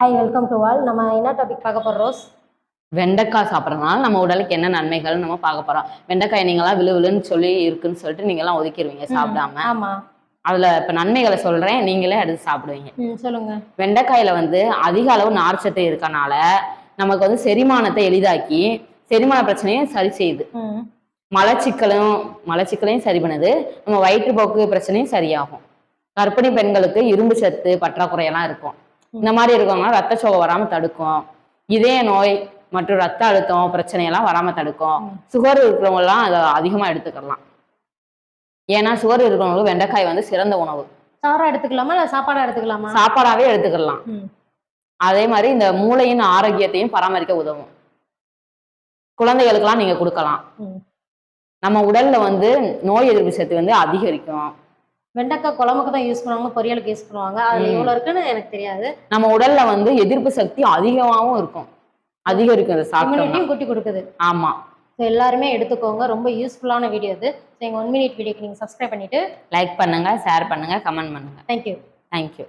Hi, welcome to all. நம்ம என்ன topic பார்க்க போறோம் ரோஸ்? வெண்டைக்காய் சாப்பிட்றதுனால நம்ம உடலுக்கு என்ன நன்மைகள் நம்ம பார்க்க போறோம். வெண்டைக்காய் நீங்களாம் விழுன்னு சொல்லி இருக்குன்னு சொல்லிட்டு நீங்களாம் ஒதுக்கிடுவீங்க சாப்பிடாம. ஆமா. அதுல இப்ப நன்மைகளை சொல்றேன், நீங்களே எடுத்து சாப்பிடுவீங்க. சொல்லுங்க. வெண்டைக்காயில அதிக அளவு நார்ச்சத்து இருக்கனால நமக்கு செரிமானத்தை எளிதாக்கி செரிமான பிரச்சனையும் சரி செய்யுது. மலச்சிக்கலையும் சரி பண்ணுது. நம்ம வயிற்றுப்போக்கு பிரச்சனையும் சரியாகும். கர்ப்பிணி பெண்களுக்கு இரும்பு சத்து பற்றாக்குறையெல்லாம் இருக்கும். இந்த மாதிரி இருக்கவங்க ரத்த சோகை வராம தடுக்கும். இதய நோய் மற்றும் ரத்த அழுத்தம் பிரச்சனையெல்லாம் வராம தடுக்கும். சுகர் இருக்கிறவங்க எல்லாம் அதை அதிகமா எடுத்துக்கலாம். ஏன்னா சுகர் இருக்கிறவங்களுக்கு வெண்டைக்காய் சிறந்த உணவு. சாரா எடுத்துக்கலாமா இல்ல சாப்பாடா எடுத்துக்கலாமா? சாப்பாடாவே எடுத்துக்கலாம். அதே மாதிரி இந்த மூளையின் ஆரோக்கியத்தையும் பராமரிக்க உதவும். குழந்தைகளுக்கெல்லாம் நீங்க கொடுக்கலாம். நம்ம உடல்ல நோய் எதிர்ப்பு சக்தி அதிகரிக்கும். வெண்டைக்காய் குழம்புக்கு தான் யூஸ் பண்ணுவாங்க, பொரியலுக்கு யூஸ் பண்ணுவாங்க. அதுல எவ்வளவு இருக்குன்னு எனக்கு தெரியாது. நம்ம உடல்ல எதிர்ப்பு சக்தி அதிகமாகவும் இருக்கும். அதிகரிக்கும் அதை சாப்பிட்டோம்னா. கூட்டி கொடுக்குது. ஆமா. எல்லாருமே எடுத்துக்கோங்க. ரொம்ப யூஸ்ஃபுல்லான வீடியோ இது. எங்க 1 மினிட் வீடியோக்கு நீங்க சப்ஸ்கிரைப் பண்ணிட்டு லைக் பண்ணுங்க, ஷேர் பண்ணுங்க, கமெண்ட் பண்ணுங்க. தேங்க்யூ. தேங்க்யூ.